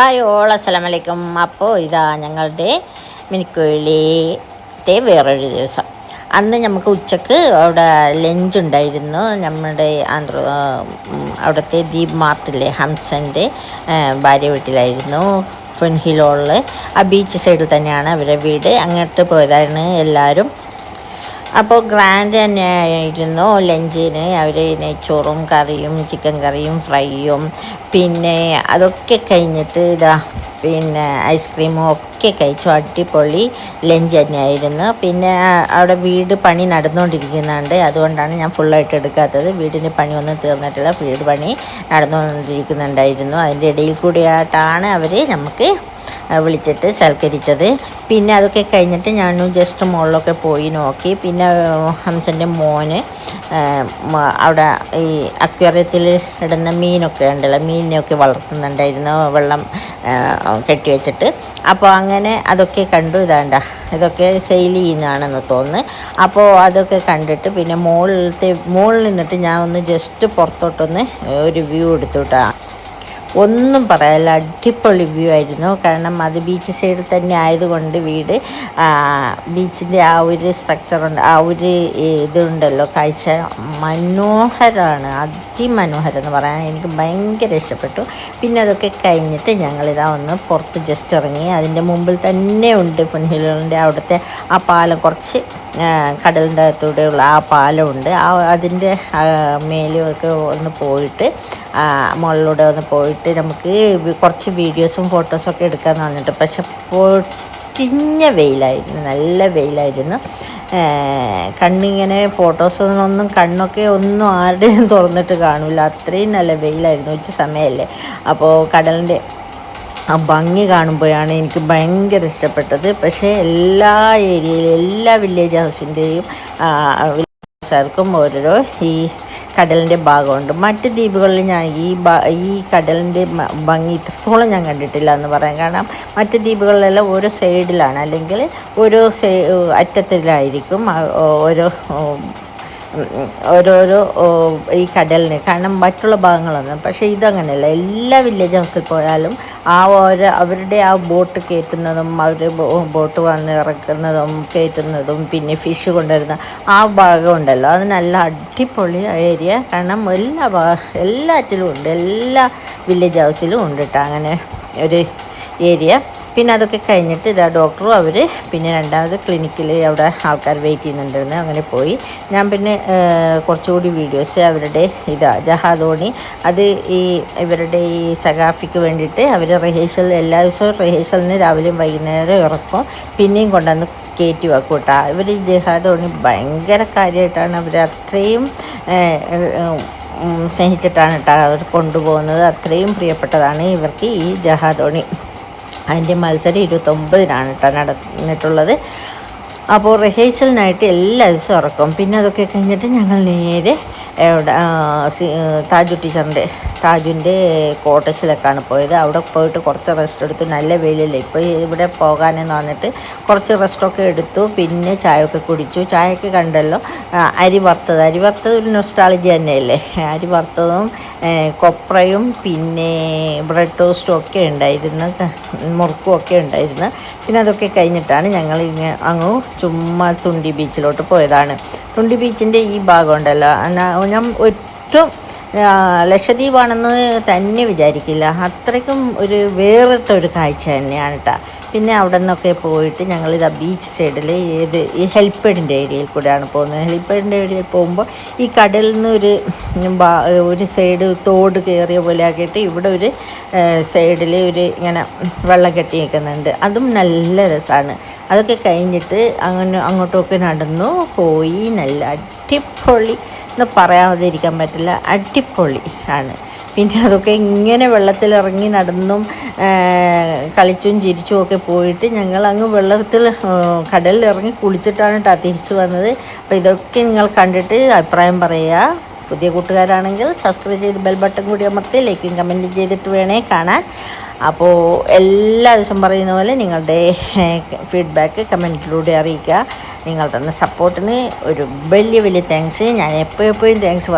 Hi all അസ്സലാമലൈക്കും. അപ്പോൾ ഇതാ ഞങ്ങളുടെ മിനിക്കോയിലത്തെ വേറൊരു ദിവസം. അന്ന് നമുക്ക് ഉച്ചക്ക് അവിടെ ലഞ്ച് ഉണ്ടായിരുന്നു. നമ്മുടെ അവിടുത്തെ ദീപ് മാർട്ടിലെ ഹംസൻ്റെ ഭാര്യ വീട്ടിലായിരുന്നു. ഫുൻഹിലോളിൽ ആ ബീച്ച് സൈഡിൽ തന്നെയാണ് അവരുടെ വീട്. അങ്ങോട്ട് പോയതാണ് എല്ലാവരും. അപ്പോൾ ഗ്രാൻഡ് തന്നെയായിരുന്നു ലഞ്ചിന്. അവർ നെയ്ച്ചോറും കറിയും ചിക്കൻ കറിയും ഫ്രൈയും പിന്നെ അതൊക്കെ കഴിഞ്ഞിട്ട് പിന്നെ ഐസ്ക്രീമും ഒക്കെ കഴിച്ചു. അടിപൊളി ലഞ്ച് തന്നെയായിരുന്നു. പിന്നെ അവിടെ വീട് പണി നടന്നുകൊണ്ടിരിക്കുന്നുണ്ട്, അതുകൊണ്ടാണ് ഞാൻ ഫുള്ളായിട്ട് എടുക്കാത്തത്. വീടിൻ്റെ പണിയൊന്നും തീർന്നിട്ടില്ല, വീട് പണി നടന്നുകൊണ്ടിരിക്കുന്നുണ്ടായിരുന്നു. അതിൻ്റെ ഇടയിൽ കൂടിയായിട്ടാണ് അവർ നമുക്ക് വിളിച്ചിട്ട് സൽക്കരിച്ചത്. പിന്നെ അതൊക്കെ കഴിഞ്ഞിട്ട് ഞാൻ ജസ്റ്റ് മുകളിലൊക്കെ പോയി നോക്കി. പിന്നെ ഹംസൻ്റെ മോന് അവിടെ ഈ അക്വേറിയത്തിൽ ഇടുന്ന മീനൊക്കെ ഉണ്ടല്ലോ, മീനിനെയൊക്കെ വളർത്തുന്നുണ്ടായിരുന്നു, വെള്ളം കെട്ടി വെച്ചിട്ട്. അപ്പോൾ അങ്ങനെ അതൊക്കെ കണ്ടു. ഇതൊക്കെ സെയിൽ ചെയ്യുന്നതാണെന്ന് തോന്നുന്നു. അപ്പോൾ അതൊക്കെ കണ്ടിട്ട് പിന്നെ മുകളിൽ നിന്നിട്ട് ഞാൻ ഒന്ന് ജസ്റ്റ് പുറത്തോട്ടൊന്ന് ഒരു വ്യൂ എടുത്തുട്ടാ. ഒന്നും പറയാനില്ല, അടിപൊളി വ്യൂ ആയിരുന്നു. കാരണം അത് ബീച്ച് സൈഡിൽ തന്നെ ആയതുകൊണ്ട് വീട് ബീച്ചിൻ്റെ ആ ഒരു സ്ട്രക്ചറുണ്ട്, ആ ഒരു ഇതുണ്ടല്ലോ, കാഴ്ച മനോഹരമാണ്, അതിമനോഹരം എന്ന് പറയാൻ എനിക്ക് ഭയങ്കര ഇഷ്ടപ്പെട്ടു. പിന്നെ അതൊക്കെ കഴിഞ്ഞിട്ട് ഞങ്ങളിതാ ഒന്ന് പുറത്ത് ജസ്റ്റ് ഇറങ്ങി. അതിൻ്റെ മുമ്പിൽ തന്നെ ഉണ്ട് ഫുൻഹിലോളിൻ്റെ അവിടുത്തെ ആ പാലം, കുറച്ച് കടലിൻ്റെ അകത്തൂടെയുള്ള ആ പാലമുണ്ട്. അതിൻ്റെ മേലുമൊക്കെ ഒന്ന് പോയിട്ട് മുകളിലൂടെ ഒന്ന് പോയിട്ട് നമുക്ക് കുറച്ച് വീഡിയോസും ഫോട്ടോസൊക്കെ എടുക്കാമെന്ന് പറഞ്ഞിട്ട്. പക്ഷെ പൊട്ടിഞ്ഞ വെയിലായിരുന്നു, നല്ല വെയിലായിരുന്നു. കണ്ണിങ്ങനെ ഫോട്ടോസൊന്നും കണ്ണൊക്കെ ഒന്നും ആരുടെയും തുറന്നിട്ട് കാണില്ല, അത്രയും നല്ല വെയിലായിരുന്നു. ഉച്ച സമയമല്ലേ. അപ്പോൾ കടലിൻ്റെ ആ ഭംഗി കാണുമ്പോഴാണ് എനിക്ക് ഭയങ്കര ഇഷ്ടപ്പെട്ടത്. പക്ഷേ എല്ലാ ഏരിയയിലും എല്ലാ വില്ലേജ് ഹൗസിൻ്റെയും ആൾക്കാർക്കും ഓരോരോ ഈ കടലിൻ്റെ ഭാഗമുണ്ട്. മറ്റ് ദ്വീപുകളിൽ ഞാൻ ഈ കടലിൻ്റെ ഭംഗി ഇത്രത്തോളം ഞാൻ കണ്ടിട്ടില്ല എന്ന് പറയാം. കാരണം മറ്റ് ദ്വീപുകളിലെല്ലാം ഓരോ സൈഡിലാണ്, അല്ലെങ്കിൽ ഓരോ അറ്റത്തിലായിരിക്കും ഓരോരോ ഈ കടലിന്. കാരണം മറ്റുള്ള ഭാഗങ്ങളൊന്നും. പക്ഷേ ഇതങ്ങനെയല്ല, എല്ലാ വില്ലേജ് ഹൗസിൽ പോയാലും അവരുടെ ആ ബോട്ട് കയറ്റുന്നതും അവർ ബോട്ട് വന്ന് ഇറക്കുന്നതും കയറ്റുന്നതും പിന്നെ ഫിഷ് കൊണ്ടുവരുന്ന ആ ഭാഗം ഉണ്ടല്ലോ, അത് നല്ല അടിപൊളി ഏരിയ. കാരണം എല്ലാറ്റിലും ഉണ്ട്, എല്ലാ വില്ലേജ് ഹൗസിലും ഉണ്ട് കേട്ടോ അങ്ങനെ ഒരു ഏരിയ. പിന്നെ അതൊക്കെ കഴിഞ്ഞിട്ട് ഡോക്ടറും അവർ പിന്നെ രണ്ടാമത് ക്ലിനിക്കിൽ അവിടെ ആൾക്കാർ വെയിറ്റ് ചെയ്യുന്നുണ്ടായിരുന്നു. അങ്ങനെ പോയി ഞാൻ പിന്നെ കുറച്ചുകൂടി വീഡിയോസ് അവരുടെ ജഹാദോണി അത് ഇവരുടെ ഈ സഖാഫിക്ക് വേണ്ടിയിട്ട് അവർ എല്ലാ ദിവസവും റിഹേഴ്സലിന് രാവിലെയും വൈകുന്നേരം ഇറക്കും, പിന്നെയും കൊണ്ടുവന്ന് കയറ്റി വെക്കും കേട്ടോ. ഇവർ ജഹാദോണി ഭയങ്കര കാര്യമായിട്ടാണ് അവർ അത്രയും സ്നേഹിച്ചിട്ടാണ് കേട്ടോ അവർ കൊണ്ടുപോകുന്നത്. അത്രയും പ്രിയപ്പെട്ടതാണ് ഇവർക്ക് ഈ ജഹാദോണി. അതിൻ്റെ മത്സരം 29-നാണ് കേട്ടോ നടന്നിട്ടുള്ളത്. അപ്പോൾ റിഹേഴ്സലിനായിട്ട് എല്ലാ ദിവസവും ഇറക്കും. പിന്നെ അതൊക്കെ കഴിഞ്ഞിട്ട് ഞങ്ങൾ നേരെ താജുൻ്റെ കോട്ടേഴ്സിലേക്കാണ് പോയത്. അവിടെ പോയിട്ട് കുറച്ച് റെസ്റ്റ് എടുത്തു. നല്ല വെയിലല്ലേ ഇപ്പോൾ ഇവിടെ പോകാനെന്ന് പറഞ്ഞിട്ട് കുറച്ച് റെസ്റ്റൊക്കെ എടുത്തു. പിന്നെ ചായയൊക്കെ കുടിച്ചു. ചായയൊക്കെ കണ്ടല്ലോ, അരി വറുത്തത് ഒരു നൊസ്റ്റാളജി തന്നെയല്ലേ. അരി വറുത്തതും കൊപ്രയും പിന്നെ ബ്രെഡ് ടോസ്റ്റും ഒക്കെ ഉണ്ടായിരുന്നു, മുറുക്കും ഒക്കെ ഉണ്ടായിരുന്നു. പിന്നെ അതൊക്കെ കഴിഞ്ഞിട്ടാണ് ഞങ്ങൾ അങ്ങ് ചുമ്മാ തുണ്ടി ബീച്ചിലോട്ട് പോയതാണ്. തുണ്ടി ബീച്ചിൻ്റെ ഈ ഭാഗം ഉണ്ടല്ലോ, ഞാൻ ഏറ്റവും ലക്ഷദ്വീപാണെന്ന് തന്നെ വിചാരിക്കില്ല, അത്രയ്ക്കും ഒരു വേറിട്ട ഒരു കാഴ്ച തന്നെയാണ് കേട്ടോ. പിന്നെ അവിടെ നിന്നൊക്കെ പോയിട്ട് ഞങ്ങളിതാ ബീച്ച് സൈഡിൽ ഈ ഹെലിപ്പാഡിൻ്റെ ഏരിയയിൽ കൂടെയാണ് പോകുന്നത്. ഹെലിപ്പാഡിൻ്റെ ഏരിയയിൽ പോകുമ്പോൾ ഈ കടലിൽ നിന്ന് ഒരു സൈഡ് തോട് കയറിയ പോലെ ആക്കിയിട്ട് ഇവിടെ ഒരു സൈഡിൽ ഇങ്ങനെ വെള്ളം കെട്ടി നിൽക്കുന്നുണ്ട്. അതും നല്ല രസമാണ്. അതൊക്കെ കഴിഞ്ഞിട്ട് അങ്ങോട്ടൊക്കെ നടന്നു പോയി. നല്ല അടിപൊളി എന്ന് പറയാതിരിക്കാൻ പറ്റില്ല, അടിപൊളി ആണ്. പിന്നെ അതൊക്കെ ഇങ്ങനെ വെള്ളത്തിലിറങ്ങി നടന്നും കളിച്ചും ചിരിച്ചും ഒക്കെ പോയിട്ട് ഞങ്ങൾ അങ്ങ് കടലിൽ ഇറങ്ങി കുളിച്ചിട്ടാണ് കേട്ടോ തിരിച്ചു വന്നത്. അപ്പോൾ ഇതൊക്കെ നിങ്ങൾ കണ്ടിട്ട് അഭിപ്രായം പറയുക. പുതിയ കൂട്ടുകാരാണെങ്കിൽ സബ്സ്ക്രൈബ് ചെയ്ത് ബെൽ ബട്ടൺ കൂടി അമർത്തി ലൈക്കും കമൻറ്റും ചെയ്തിട്ട് വേണേ കാണാൻ. അപ്പോൾ എല്ലാ ദിവസം പറയുന്ന പോലെ നിങ്ങളുടെ ഫീഡ്ബാക്ക് കമൻറ്റിലൂടെ അറിയിക്കുക. നിങ്ങൾ തന്ന സപ്പോർട്ടിന് ഒരു വലിയ വലിയ താങ്ക്സ്. ഞാൻ എപ്പോഴും താങ്ക്സ്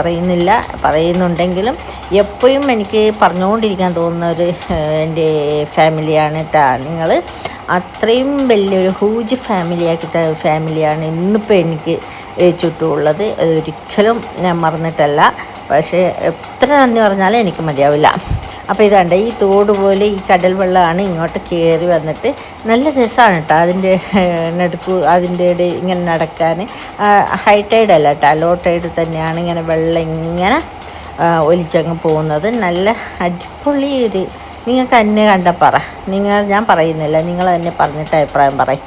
പറയുന്നുണ്ടെങ്കിലും എപ്പോഴും എനിക്ക് പറഞ്ഞുകൊണ്ടിരിക്കാൻ തോന്നുന്ന ഒരു എൻ്റെ ഫാമിലിയാണ് കേട്ടോ നിങ്ങൾ. അത്രയും വലിയൊരു ഹ്യൂജ് ഫാമിലിയാണ് ഇന്നിപ്പോൾ എനിക്ക് ചുറ്റുമുള്ളത്. ഒരിക്കലും ഞാൻ മറന്നിട്ടല്ല. പക്ഷേ എത്ര നന്ദി പറഞ്ഞാലും എനിക്ക് മതിയാവില്ല. അപ്പോൾ ഇതാണ്ട് ഈ തോട് പോലെ ഈ കടൽ വെള്ളമാണ് ഇങ്ങോട്ട് കയറി വന്നിട്ട് നല്ല രസമാണ് കേട്ടോ. അതിൻ്റെ ഇടയിൽ ഇങ്ങനെ നടക്കാൻ ഹൈ ടൈഡ് അല്ല കേട്ടോ, ലോ ടൈഡ് തന്നെയാണ്. ഇങ്ങനെ വെള്ളം ഇങ്ങനെ ഒലിച്ചങ്ങ് പോകുന്നത് നല്ല അടിപൊളി ഒരു. നിങ്ങൾക്ക് എന്നെ കണ്ടാൽ ഞാൻ പറയുന്നില്ല, നിങ്ങൾ തന്നെ പറഞ്ഞിട്ട് അഭിപ്രായം പറയും.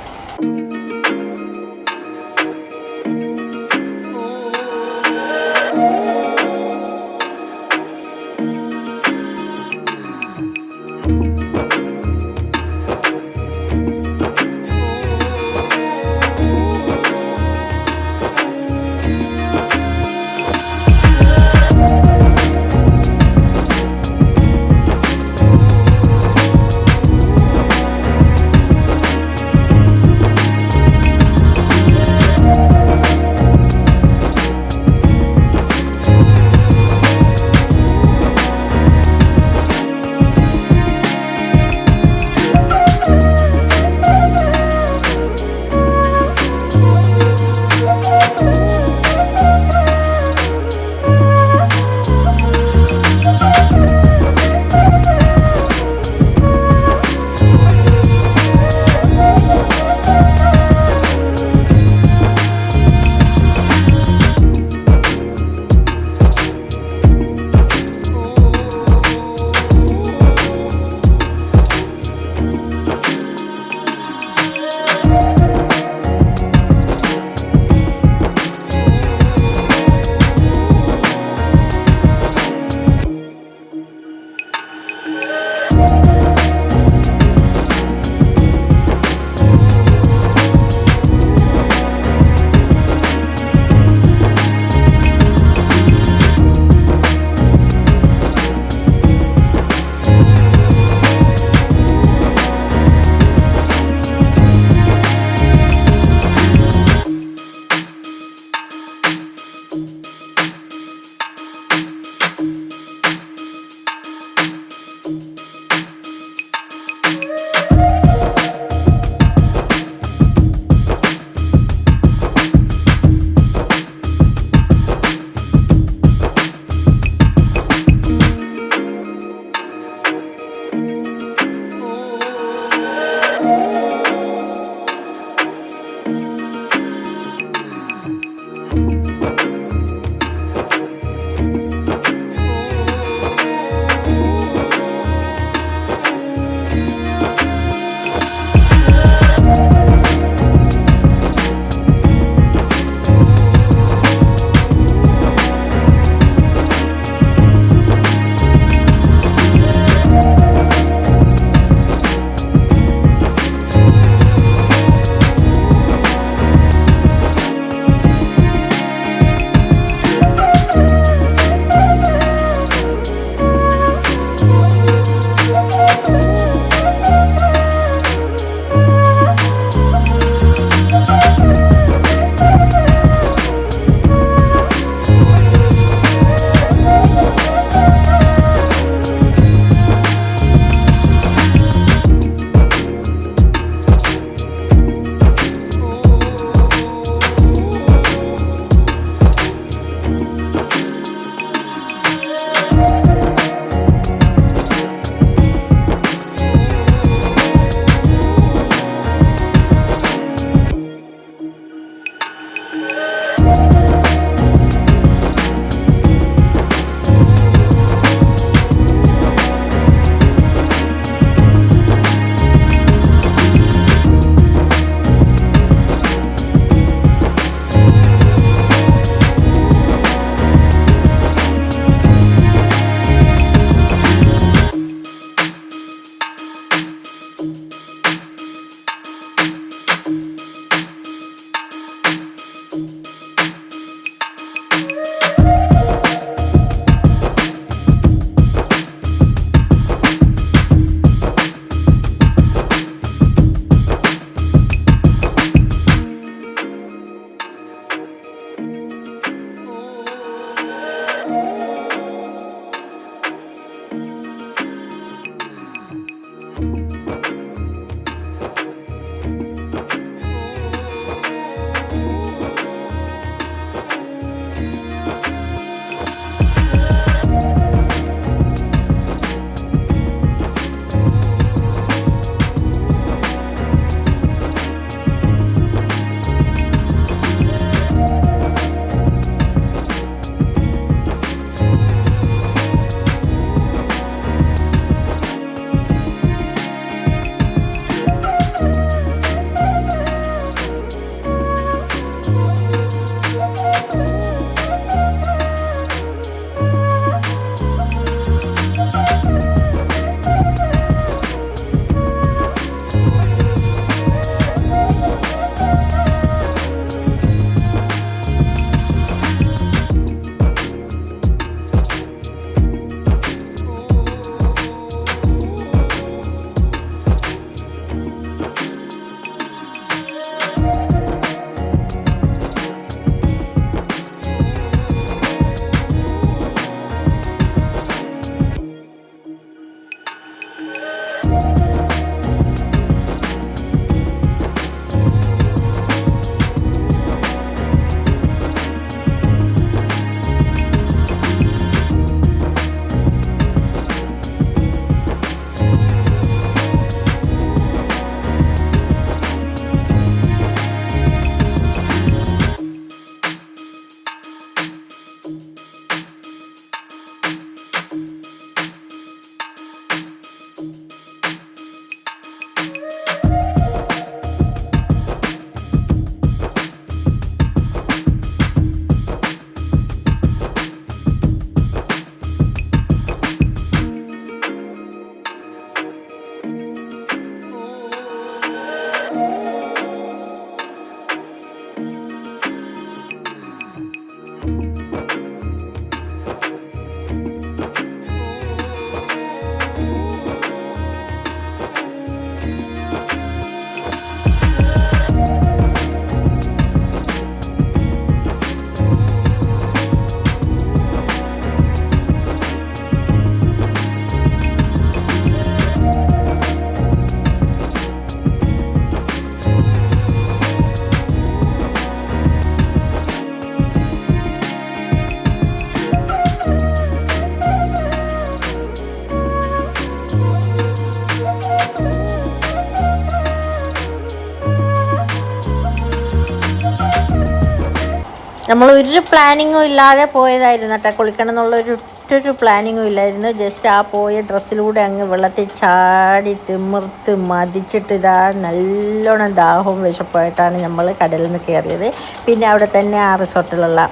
നമ്മളൊരു പ്ലാനിങ്ങും ഇല്ലാതെ പോയതായിരുന്നു കേട്ടോ. കുളിക്കണം എന്നുള്ളൊരു ഒറ്റൊരു പ്ലാനിങ്ങും ഇല്ലായിരുന്നു. ജസ്റ്റ് ആ പോയ ഡ്രസ്സിലൂടെ അങ്ങ് വെള്ളത്തിൽ ചാടി തിമിർത്ത് മതിച്ചിട്ട് ഇതാ നല്ലോണം ദാഹവും വിശപ്പായിട്ടാണ് നമ്മൾ കടലിൽ നിന്ന് കയറിയത്. പിന്നെ അവിടെ തന്നെ ആ റിസോർട്ടിലുള്ള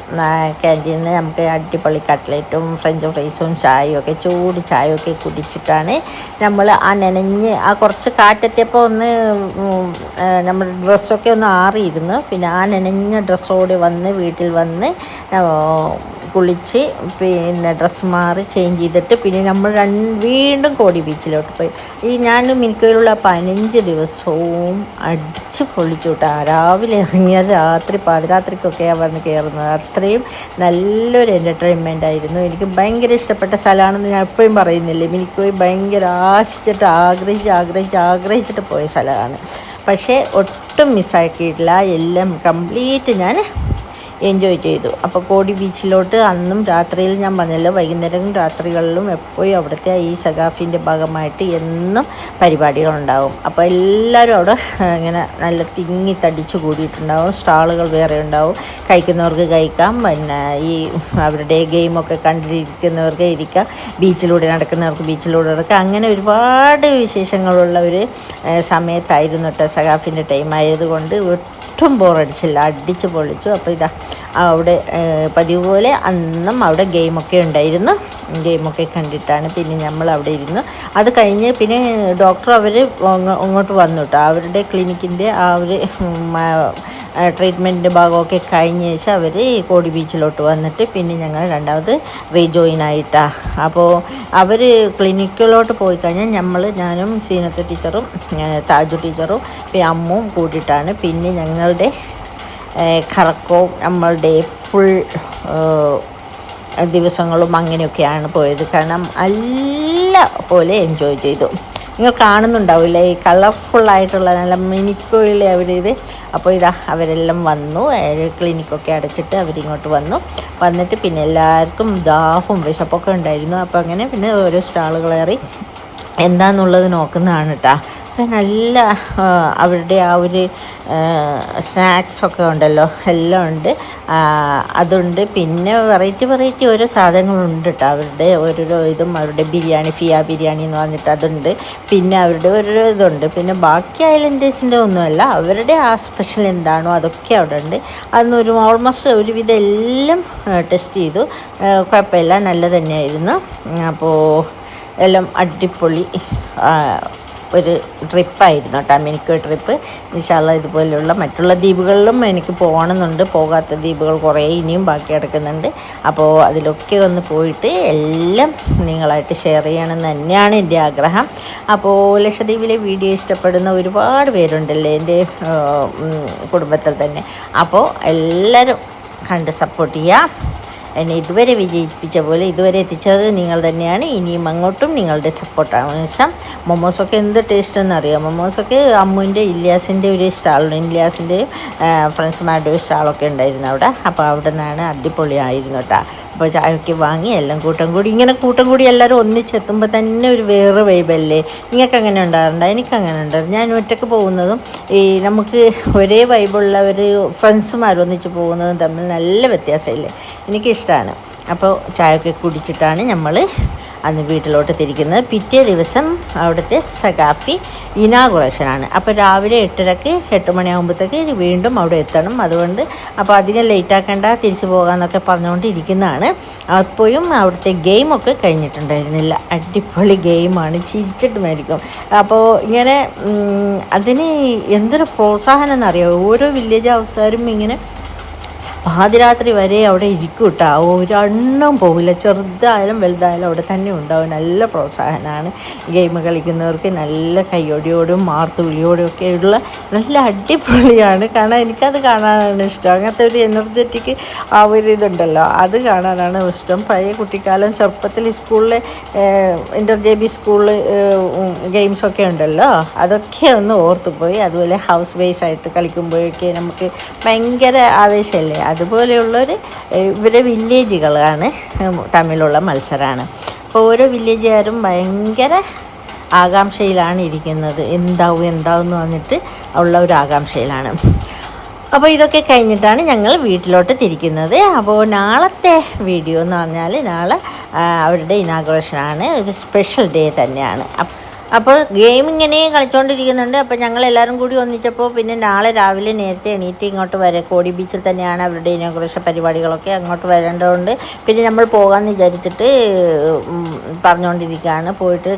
ക്യാൻറ്റീനിൽ നിന്ന് നമുക്ക് അടിപൊളി കട്ട്ലേറ്റും ഫ്രഞ്ച് ഫ്രൈസും ചായയും ഒക്കെ ചൂട് ചായയൊക്കെ കുടിച്ചിട്ടാണ് നമ്മൾ ആ നനഞ്ഞ് ആ കുറച്ച് കാറ്റെത്തിയപ്പോൾ ഒന്ന് നമ്മുടെ ഡ്രസ്സൊക്കെ ഒന്ന് ആറിയിരുന്നു. പിന്നെ ആ നനഞ്ഞ ഡ്രസ്സോടെ വന്ന് വീട്ടിൽ വന്ന് കുളിച്ച് പിന്നെ ഡ്രസ്സ് മാറി ചേഞ്ച് ചെയ്തിട്ട് പിന്നെ നമ്മൾ വീണ്ടും കോടി ബീച്ചിലോട്ട് പോയി. ഞാനും മിനിക്കോയിലുള്ള 15 ദിവസവും അടിച്ച് പൊളിച്ചു കേട്ടോ. രാവിലെ ഇറങ്ങിയാൽ രാത്രി പാതിരാത്രിക്കൊക്കെയാണ് വന്ന് കയറുന്നത്. അത്രയും നല്ലൊരു എൻ്റർടൈൻമെൻ്റ് ആയിരുന്നു. എനിക്ക് ഭയങ്കര ഇഷ്ടപ്പെട്ട സ്ഥലമാണെന്ന് ഞാൻ എപ്പോഴും പറയുന്നില്ലേ. മിനിക്കോയി ഭയങ്കര ആശിച്ചിട്ട് ആഗ്രഹിച്ചിട്ട് പോയ സ്ഥലമാണ്. പക്ഷേ ഒട്ടും മിസ്സാക്കിയിട്ടില്ല. എല്ലാം കംപ്ലീറ്റ് ഞാൻ എൻജോയ് ചെയ്തു. അപ്പോൾ കോടി ബീച്ചിലോട്ട് അന്നും രാത്രിയിൽ ഞാൻ പറഞ്ഞല്ലോ, വൈകുന്നേരം രാത്രികളിലും എപ്പോഴും അവിടുത്തെ ഈ സഖാഫിൻ്റെ ഭാഗമായിട്ട് എന്നും പരിപാടികളുണ്ടാവും. അപ്പോൾ എല്ലാവരും അവിടെ ഇങ്ങനെ നല്ല തിങ്ങി തടിച്ച് കൂടിയിട്ടുണ്ടാവും. സ്റ്റാളുകൾ വേറെ ഉണ്ടാവും. കഴിക്കുന്നവർക്ക് കഴിക്കാം, പിന്നെ ഈ അവരുടെ ഗെയിമൊക്കെ കണ്ടിരിക്കുന്നവർക്ക് ഇരിക്കാം, ബീച്ചിലൂടെ നടക്കുന്നവർക്ക് ബീച്ചിലൂടെ നടക്കാം. അങ്ങനെ ഒരുപാട് വിശേഷങ്ങളുള്ള ഒരു സമയത്തായിരുന്നു കേട്ടോ. സഖാഫിൻ്റെ ടൈം ആയതുകൊണ്ട് ഒട്ടും ബോറടിച്ചില്ല, അടിച്ച് പൊളിച്ചു. അപ്പോൾ ഇതാ അവിടെ പതിവ് പോലെ അന്നും അവിടെ ഗെയിമൊക്കെ ഉണ്ടായിരുന്നു. ഗെയിമൊക്കെ കണ്ടിട്ടാണ് പിന്നെ നമ്മൾ അവിടെ ഇരുന്നു. അത് കഴിഞ്ഞ് പിന്നെ ഡോക്ടർ അവർ അങ്ങോട്ട് വന്നു കേട്ടോ. അവരുടെ ക്ലിനിക്കിൻ്റെ ആ ഒരു ട്രീറ്റ്മെൻറ്റിൻ്റെ ഭാഗമൊക്കെ കഴിഞ്ഞ ശേഷം അവർ കോടി ബീച്ചിലോട്ട് വന്നിട്ട് പിന്നെ ഞങ്ങൾ രണ്ടാമത് റീജോയിൻ ആയിട്ടാണ്. അപ്പോൾ അവർ ക്ലിനിക്കിലോട്ട് പോയി കഴിഞ്ഞാൽ ഞാനും സീനത്ത് ടീച്ചറും താജു ടീച്ചറും പിന്നെ അമ്മും കൂട്ടിയിട്ടാണ് പിന്നെ ഞങ്ങളുടെ കറക്കവും നമ്മളുടെ ഫുൾ ദിവസങ്ങളും അങ്ങനെയൊക്കെയാണ് പോയത്. കാരണം എല്ലാ പോലെ എൻജോയ് ചെയ്തു. നിങ്ങൾ കാണുന്നുണ്ടാവില്ല ഈ കളർഫുള്ളായിട്ടുള്ള നല്ല മിനിക്കോയിലെ അവരിത്. അപ്പോൾ ഇതാ അവരെല്ലാം വന്നു. ക്ലിനിക്കൊക്കെ അടച്ചിട്ട് അവരിങ്ങോട്ട് വന്നിട്ട് പിന്നെ എല്ലാവർക്കും ദാഹവും വിശപ്പൊക്കെ ഉണ്ടായിരുന്നു. അപ്പോൾ അങ്ങനെ പിന്നെ ഓരോ സ്റ്റാളുകളേറി എന്താണെന്നുള്ളത് നോക്കുന്നതാണ് കേട്ടോ. അപ്പം നല്ല അവരുടെ ആ ഒരു സ്നാക്സൊക്കെ ഉണ്ടല്ലോ, എല്ലാം ഉണ്ട്. അതുണ്ട്. പിന്നെ വെറൈറ്റി ഓരോ സാധനങ്ങളുണ്ട് കേട്ടോ. അവരുടെ ഓരോരോ ഇതും അവരുടെ ബിരിയാണി ഫിയ ബിരിയാണി എന്ന് പറഞ്ഞിട്ട് അതുണ്ട്. പിന്നെ അവരുടെ ഓരോരോ ഇതുണ്ട്. പിന്നെ ബാക്കി ഐലൻഡേഴ്സിൻ്റെ ഒന്നുമല്ല, അവരുടെ ആ സ്പെഷ്യൽ എന്താണോ അതൊക്കെ അവിടെ ഉണ്ട്. അതൊന്നും ഓൾമോസ്റ്റ് ഒരുവിധം എല്ലാം ടെസ്റ്റ് ചെയ്തു. കുഴപ്പമില്ല, നല്ല തന്നെയായിരുന്നു. അപ്പോൾ എല്ലാം അടിപൊളി ഒരു ട്രിപ്പായിരുന്നു കേട്ടോ, മിനിക്കോ ട്രിപ്പ്. ഇൻഷാ അല്ലാഹ് ഇതുപോലെയുള്ള മറ്റുള്ള ദ്വീപുകളിലും എനിക്ക് പോകണമെന്നുണ്ട്. പോകാത്ത ദ്വീപുകൾ കുറേ ഇനിയും ബാക്കി കിടക്കുന്നുണ്ട്. അപ്പോൾ അതിലൊക്കെ ഒന്ന് പോയിട്ട് എല്ലാം നിങ്ങളായിട്ട് ഷെയർ ചെയ്യണമെന്ന് തന്നെയാണ് എൻ്റെ ആഗ്രഹം. അപ്പോൾ ലക്ഷദ്വീപിലെ വീഡിയോ ഇഷ്ടപ്പെടുന്ന ഒരുപാട് പേരുണ്ടല്ലേ എൻ്റെ കുടുംബത്തിൽ തന്നെ. അപ്പോൾ എല്ലാവരും കണ്ട് സപ്പോർട്ട് ചെയ്യുക. എന്നെ ഇതുവരെ വിജയിപ്പിച്ച പോലെ ഇതുവരെ എത്തിച്ചത് നിങ്ങൾ തന്നെയാണ്. ഇനിയും അങ്ങോട്ടും നിങ്ങളുടെ സപ്പോർട്ടാണ് ആവശ്യം. മൊമോസൊക്കെ എന്ത് ടേസ്റ്റ് എന്നറിയാം. മൊമോസൊക്കെ അമ്മുവിൻ്റെ ഇല്യാസിൻ്റെ ഒരു സ്റ്റാളുണ്ട്. ഇല്യാസിൻ്റെ ഫ്രണ്ട്സ്മാരുടെ ഒരു സ്റ്റാളൊക്കെ ഉണ്ടായിരുന്നു അവിടെ. അപ്പോൾ അവിടെ നിന്നാണ് അടിപൊളിയായിരുന്നു കേട്ടോ. അപ്പോൾ ചായയൊക്കെ വാങ്ങി എല്ലാം കൂട്ടം കൂടി എല്ലാവരും ഒന്നിച്ചെത്തുമ്പോൾ തന്നെ ഒരു വേറെ വൈബല്ലേ. നിങ്ങൾക്ക് അങ്ങനെ ഉണ്ടാകാറുണ്ട്? എനിക്കങ്ങനെ ഉണ്ടായിരുന്നു. ഞാൻ ഒറ്റയ്ക്ക് പോകുന്നതും ഈ നമുക്ക് ഒരേ വൈബുള്ള ഫ്രണ്ട്സുമാർ ഒന്നിച്ച് പോകുന്നതും തമ്മിൽ നല്ല വ്യത്യാസമില്ലേ. എനിക്കിഷ്ടമാണ്. അപ്പോൾ ചായയൊക്കെ കുടിച്ചിട്ടാണ് നമ്മൾ അന്ന് വീട്ടിലോട്ട് തിരിക്കുന്നത്. പിറ്റേ ദിവസം അവിടുത്തെ സഖാഫി ഇനാഗുറേഷനാണ്. അപ്പോൾ രാവിലെ 8:30 8 മണിയാകുമ്പോഴത്തേക്ക് വീണ്ടും അവിടെ എത്തണം. അതുകൊണ്ട് അപ്പോൾ അധികം ലേറ്റാക്കേണ്ട, തിരിച്ചു പോകാമെന്നൊക്കെ പറഞ്ഞുകൊണ്ടിരിക്കുന്നതാണ്. അപ്പോഴും അവിടുത്തെ ഗെയിമൊക്കെ കഴിഞ്ഞിട്ടുണ്ടായിരുന്നില്ല. അടിപൊളി ഗെയിമാണ്, ചിരിച്ചിട്ട് മരിക്കും. അപ്പോൾ ഇങ്ങനെ അതിന് എന്തൊരു പ്രോത്സാഹനം എന്നറിയാമോ. ഓരോ വില്ലേജ് ഹൗസുകാരും ഇങ്ങനെ പാതിരാത്രി വരെ അവിടെ ഇരിക്കും കേട്ടോ. ഒരെണ്ണം പോകില്ല, ചെറുതായാലും വലുതായാലും അവിടെ തന്നെ ഉണ്ടാവും. നല്ല പ്രോത്സാഹനമാണ് ഗെയിം കളിക്കുന്നവർക്ക്. നല്ല കയ്യോടിയോടും മാർത്തുവിളിയോടും ഒക്കെ ഉള്ള നല്ല അടിപൊളിയാണ്. കാരണം എനിക്കത് കാണാനാണ് ഇഷ്ടം. അങ്ങനത്തെ ഒരു എനർജറ്റിക് ആ ഒരു ഇതുണ്ടല്ലോ, അത് കാണാനാണ് ഇഷ്ടം. പഴയ കുട്ടിക്കാലം ചെറുപ്പത്തിൽ സ്കൂളിലെ ഇൻ്റർ-ജെ-ബി സ്കൂളിൽ ഗെയിംസൊക്കെ ഉണ്ടല്ലോ, അതൊക്കെ ഒന്ന് ഓർത്തുപോയി. അതുപോലെ ഹൗസ് ബേസ് ആയിട്ട് കളിക്കുമ്പോഴൊക്കെ നമുക്ക് ഭയങ്കര ആവേശമല്ലേ. അതുപോലെയുള്ളൊരു ഇവരെ വില്ലേജുകളാണ് തമ്മിലുള്ള മത്സരമാണ്. അപ്പോൾ ഓരോ വില്ലേജുകാരും ഭയങ്കര ആകാംക്ഷയിലാണ് ഇരിക്കുന്നത്. എന്താവും എന്ന് പറഞ്ഞിട്ട് ഉള്ള ഒരു ആകാംക്ഷയിലാണ്. അപ്പോൾ ഇതൊക്കെ കഴിഞ്ഞിട്ടാണ് ഞങ്ങൾ വീട്ടിലോട്ട് തിരിക്കുന്നത്. അപ്പോൾ നാളത്തെ വീഡിയോ എന്ന് പറഞ്ഞാൽ നാളെ അവരുടെ ഇനാഗുറേഷനാണ്. ഒരു സ്പെഷ്യൽ ഡേ തന്നെയാണ്. അപ്പോൾ ഗെയിം ഇങ്ങനെ കളിച്ചുകൊണ്ടിരിക്കുന്നുണ്ട്. അപ്പോൾ ഞങ്ങളെല്ലാവരും കൂടി ഒന്നിച്ചപ്പോൾ പിന്നെ നാളെ രാവിലെ നേരത്തെ എണീറ്റ് ഇങ്ങോട്ട് കോടി ബീച്ചിൽ തന്നെയാണ് അവരുടെ ഇനാഗുറേഷൻ പരിപാടികളൊക്കെ. അങ്ങോട്ട് വരേണ്ടതുകൊണ്ട് പിന്നെ നമ്മൾ പോകാമെന്ന് വിചാരിച്ചിട്ട് പറഞ്ഞുകൊണ്ടിരിക്കുകയാണ്. പോയിട്ട്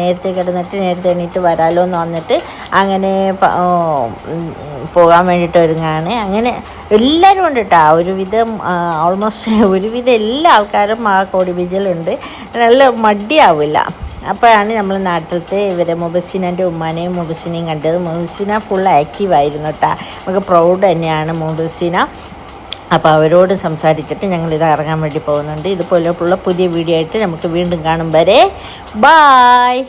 നേരത്തെ കിടന്നിട്ട് നേരത്തെ എണീറ്റ് വരാമല്ലോ എന്ന് പറഞ്ഞിട്ട് അങ്ങനെ പോകാൻ വേണ്ടിയിട്ട് ഒരുങ്ങാണ്. അങ്ങനെ എല്ലാവരും ഉണ്ട് കേട്ടോ. ഒരുവിധം ഓൾമോസ്റ്റ് ഒരുവിധം എല്ലാ ആൾക്കാരും ആ കോടി ബീച്ചിലുണ്ട്. നല്ല മടിയാവില്ല. അപ്പോഴാണ് നമ്മൾ നാട്ടിലത്തെ ഇവരെ മുബസ്സിനൻ്റെ ഉമ്മാനെയും മുബസ്സിനെയും കണ്ടത്. മുബസ്സിന ഫുൾ ആക്റ്റീവായിരുന്നു കേട്ടോ. നമുക്ക് പ്രൗഡ് തന്നെയാണ് മുബസ്സിന. അപ്പോൾ അവരോട് സംസാരിച്ചിട്ട് ഞങ്ങളിത് ഇറങ്ങാൻ വേണ്ടി പോകുന്നുണ്ട്. ഇതുപോലെയുള്ള പുതിയ വീഡിയോ ആയിട്ട് നമുക്ക് വീണ്ടും കാണും വരെ ബായ്.